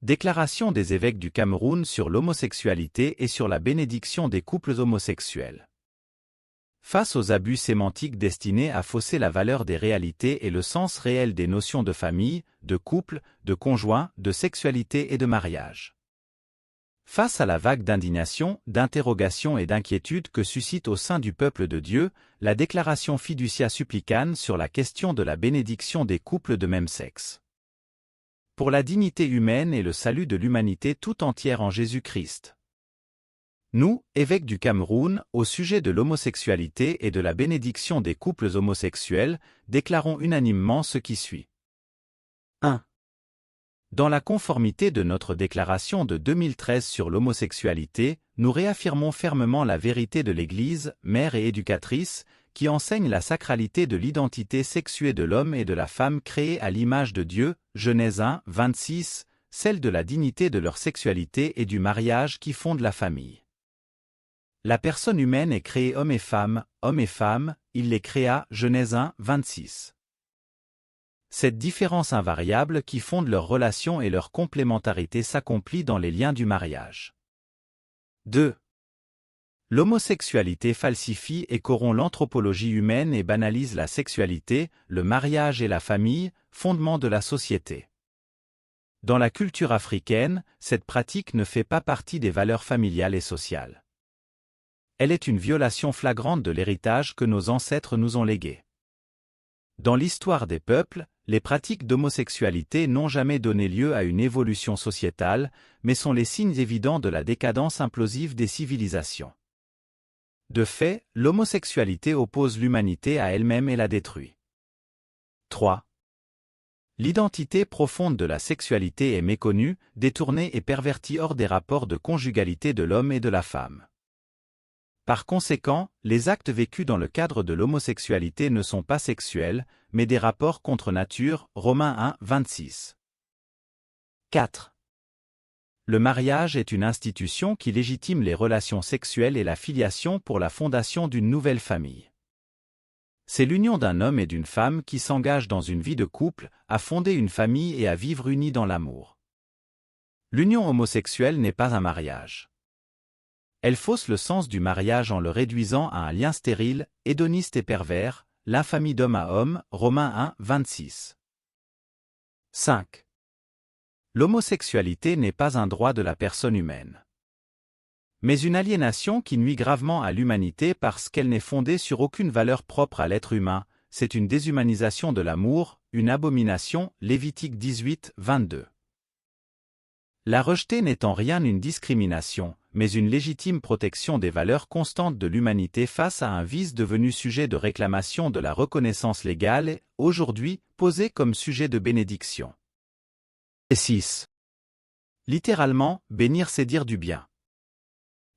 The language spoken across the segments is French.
Déclaration des évêques du Cameroun sur l'homosexualité et sur la bénédiction des couples homosexuels. Face aux abus sémantiques destinés à fausser la valeur des réalités et le sens réel des notions de famille, de couple, de conjoint, de sexualité et de mariage. Face à la vague d'indignation, d'interrogation et d'inquiétude que suscite au sein du peuple de Dieu, la déclaration Fiducia Supplicans sur la question de la bénédiction des couples de même sexe. Pour la dignité humaine et le salut de l'humanité tout entière en Jésus-Christ. Nous, évêques du Cameroun, au sujet de l'homosexualité et de la bénédiction des couples homosexuels, déclarons unanimement ce qui suit. 1. Dans la conformité de notre déclaration de 2013 sur l'homosexualité, nous réaffirmons fermement la vérité de l'Église, mère et éducatrice, qui enseigne la sacralité de l'identité sexuée de l'homme et de la femme créés à l'image de Dieu, Genèse 1, 26, celle de la dignité de leur sexualité et du mariage qui fonde la famille. La personne humaine est créée homme et femme, il les créa, Genèse 1, 26. Cette différence invariable qui fonde leur relation et leur complémentarité s'accomplit dans les liens du mariage. 2. L'homosexualité falsifie et corrompt l'anthropologie humaine et banalise la sexualité, le mariage et la famille, fondement de la société. Dans la culture africaine, cette pratique ne fait pas partie des valeurs familiales et sociales. Elle est une violation flagrante de l'héritage que nos ancêtres nous ont légué. Dans l'histoire des peuples, les pratiques d'homosexualité n'ont jamais donné lieu à une évolution sociétale, mais sont les signes évidents de la décadence implosive des civilisations. De fait, l'homosexualité oppose l'humanité à elle-même et la détruit. 3. L'identité profonde de la sexualité est méconnue, détournée et pervertie hors des rapports de conjugalité de l'homme et de la femme. Par conséquent, les actes vécus dans le cadre de l'homosexualité ne sont pas sexuels, mais des rapports contre nature, Romains 1, 26. 4. Le mariage est une institution qui légitime les relations sexuelles et la filiation pour la fondation d'une nouvelle famille. C'est l'union d'un homme et d'une femme qui s'engagent dans une vie de couple, à fonder une famille et à vivre unis dans l'amour. L'union homosexuelle n'est pas un mariage. Elle fausse le sens du mariage en le réduisant à un lien stérile, hédoniste et pervers, l'infamie d'homme à homme, Romains 1, 26. 5. L'homosexualité n'est pas un droit de la personne humaine, mais une aliénation qui nuit gravement à l'humanité parce qu'elle n'est fondée sur aucune valeur propre à l'être humain, c'est une déshumanisation de l'amour, une abomination, Lévitique 18, 22. La rejeter n'est en rien une discrimination, mais une légitime protection des valeurs constantes de l'humanité face à un vice devenu sujet de réclamation de la reconnaissance légale et, aujourd'hui, posé comme sujet de bénédiction. 6. Littéralement, bénir c'est dire du bien.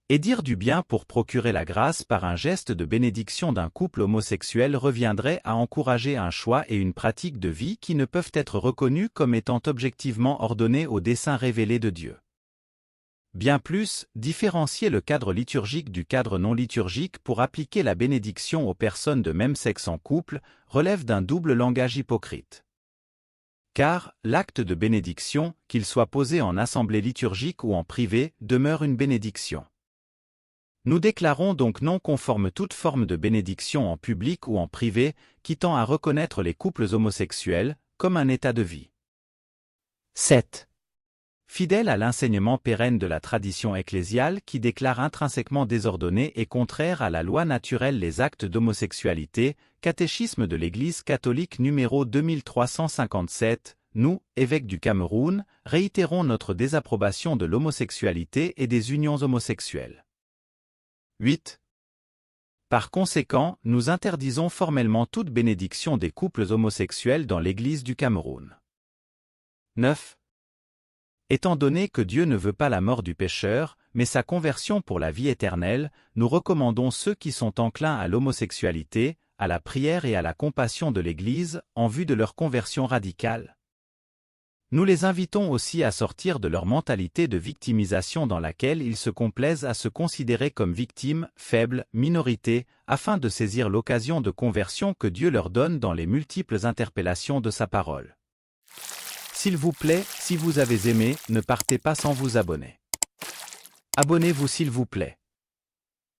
Et dire du bien pour procurer la grâce par un geste de bénédiction d'un couple homosexuel reviendrait à encourager un choix et une pratique de vie qui ne peuvent être reconnus comme étant objectivement ordonnés au dessein révélé de Dieu. Bien plus, différencier le cadre liturgique du cadre non liturgique pour appliquer la bénédiction aux personnes de même sexe en couple relève d'un double langage hypocrite. Car, l'acte de bénédiction, qu'il soit posé en assemblée liturgique ou en privé, demeure une bénédiction. Nous déclarons donc non conforme toute forme de bénédiction en public ou en privé qui tend à reconnaître les couples homosexuels comme un état de vie. 7. Fidèle à l'enseignement pérenne de la tradition ecclésiale qui déclare intrinsèquement désordonnés et contraires à la loi naturelle les actes d'homosexualité, Catéchisme de l'Église catholique numéro 2357, nous, évêques du Cameroun, réitérons notre désapprobation de l'homosexualité et des unions homosexuelles. 8. Par conséquent, nous interdisons formellement toute bénédiction des couples homosexuels dans l'Église du Cameroun. 9. Étant donné que Dieu ne veut pas la mort du pécheur, mais sa conversion pour la vie éternelle, nous recommandons ceux qui sont enclins à l'homosexualité, à la prière et à la compassion de l'Église, en vue de leur conversion radicale. Nous les invitons aussi à sortir de leur mentalité de victimisation dans laquelle ils se complaisent à se considérer comme victimes, faibles, minorités, afin de saisir l'occasion de conversion que Dieu leur donne dans les multiples interpellations de sa parole. S'il vous plaît, si vous avez aimé, ne partez pas sans vous abonner. Abonnez-vous s'il vous plaît.